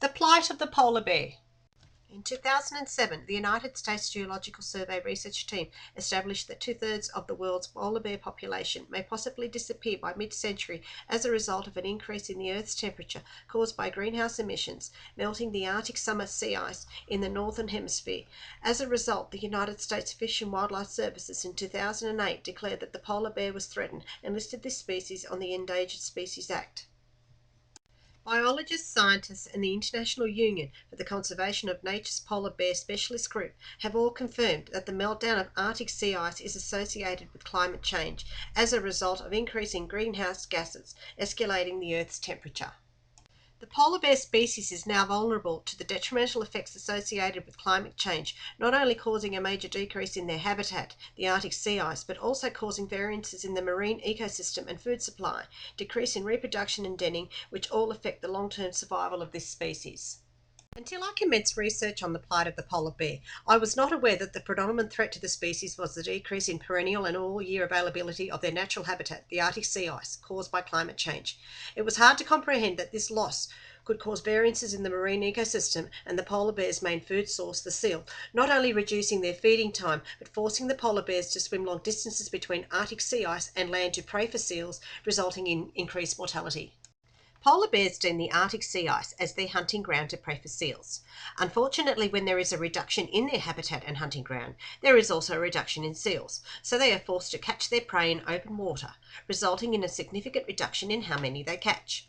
The plight of the polar bear. In 2007, the United States Geological Survey research team established that two-thirds of the world's polar bear population may possibly disappear by mid-century as a result of an increase in the Earth's temperature caused by greenhouse emissions, melting the Arctic summer sea ice in the Northern Hemisphere. As a result, the United States Fish and Wildlife Services in 2008 declared that the polar bear was threatened and listed this species on the Endangered Species Act. Biologists, scientists, and the International Union for the Conservation of Nature's Polar Bear Specialist Group have all confirmed that the meltdown of Arctic sea ice is associated with climate change as a result of increasing greenhouse gases, escalating the Earth's temperature. The polar bear species is now vulnerable to the detrimental effects associated with climate change, not only causing a major decrease in their habitat, the Arctic sea ice, but also causing variances in the marine ecosystem and food supply, decrease in reproduction and denning, which all affect the long-term survival of this species. Until I commenced research on the plight of the polar bear, I was not aware that the predominant threat to the species was the decrease in perennial and all-year availability of their natural habitat, the Arctic sea ice, caused by climate change. It was hard to comprehend that this loss could cause variances in the marine ecosystem and the polar bear's main food source, the seal, not only reducing their feeding time, but forcing the polar bears to swim long distances between Arctic sea ice and land to prey for seals, resulting in increased mortality. Polar bears den the Arctic sea ice as their hunting ground to prey for seals. Unfortunately, when there is a reduction in their habitat and hunting ground, there is also a reduction in seals, so they are forced to catch their prey in open water, resulting in a significant reduction in how many they catch.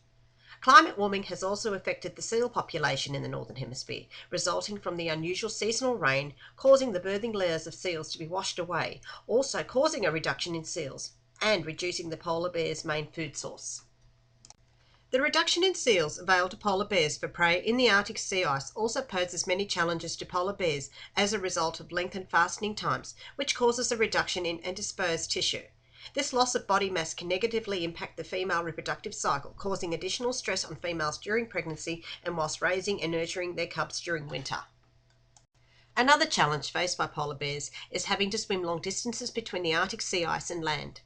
Climate warming has also affected the seal population in the Northern Hemisphere, resulting from the unusual seasonal rain, causing the birthing layers of seals to be washed away, also causing a reduction in seals and reducing the polar bear's main food source. The reduction in seals available to polar bears for prey in the Arctic sea ice also poses many challenges to polar bears as a result of lengthened fastening times, which causes a reduction in adipose tissue. This loss of body mass can negatively impact the female reproductive cycle, causing additional stress on females during pregnancy and whilst raising and nurturing their cubs during winter. Another challenge faced by polar bears is having to swim long distances between the Arctic sea ice and land.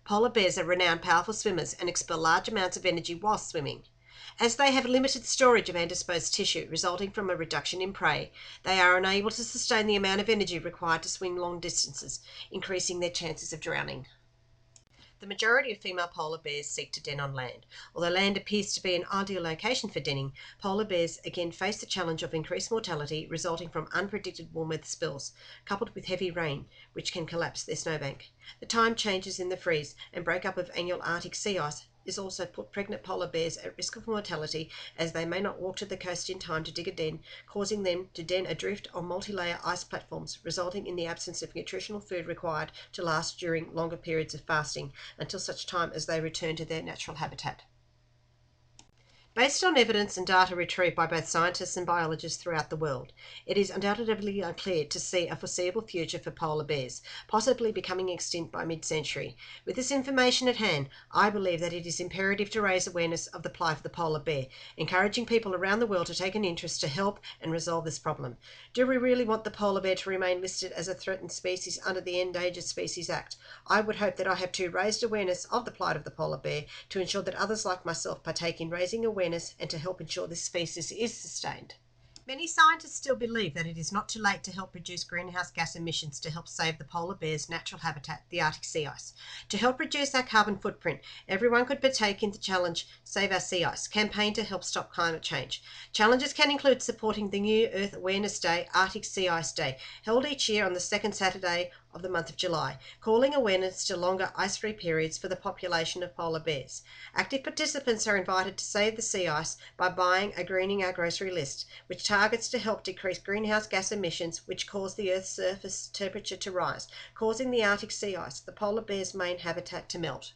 Polar bears are renowned powerful swimmers and expel large amounts of energy while swimming. As they have limited storage of adipose tissue resulting from a reduction in prey, they are unable to sustain the amount of energy required to swim long distances, increasing their chances of drowning. The majority of female polar bears seek to den on land. Although land appears to be an ideal location for denning, polar bears again face the challenge of increased mortality resulting from unpredicted warm weather spells, coupled with heavy rain, which can collapse their snowbank. The time changes in the freeze and breakup of annual Arctic sea ice is also put pregnant polar bears at risk of mortality as they may not walk to the coast in time to dig a den, causing them to den adrift on multi-layer ice platforms, resulting in the absence of nutritional food required to last during longer periods of fasting until such time as they return to their natural habitat. Based on evidence and data retrieved by both scientists and biologists throughout the world, it is undoubtedly unclear to see a foreseeable future for polar bears, possibly becoming extinct by mid-century. With this information at hand, I believe that it is imperative to raise awareness of the plight of the polar bear, encouraging people around the world to take an interest to help and resolve this problem. Do we really want the polar bear to remain listed as a threatened species under the Endangered Species Act? I would hope that I have too raised awareness of the plight of the polar bear to ensure that others like myself partake in raising awareness and to help ensure this species is sustained. Many scientists still believe that it is not too late to help reduce greenhouse gas emissions to help save the polar bear's natural habitat, the Arctic sea ice. To help reduce our carbon footprint, everyone could partake in the challenge Save Our Sea Ice campaign to help stop climate change. Challenges can include supporting the new Earth Awareness Day, Arctic Sea Ice Day, held each year on the second Saturday of the month of July, calling awareness to longer ice-free periods for the population of polar bears. Active participants are invited to save the sea ice by buying a Greening Our Grocery list, which targets to help decrease greenhouse gas emissions which cause the Earth's surface temperature to rise, causing the Arctic sea ice, the polar bear's main habitat, to melt.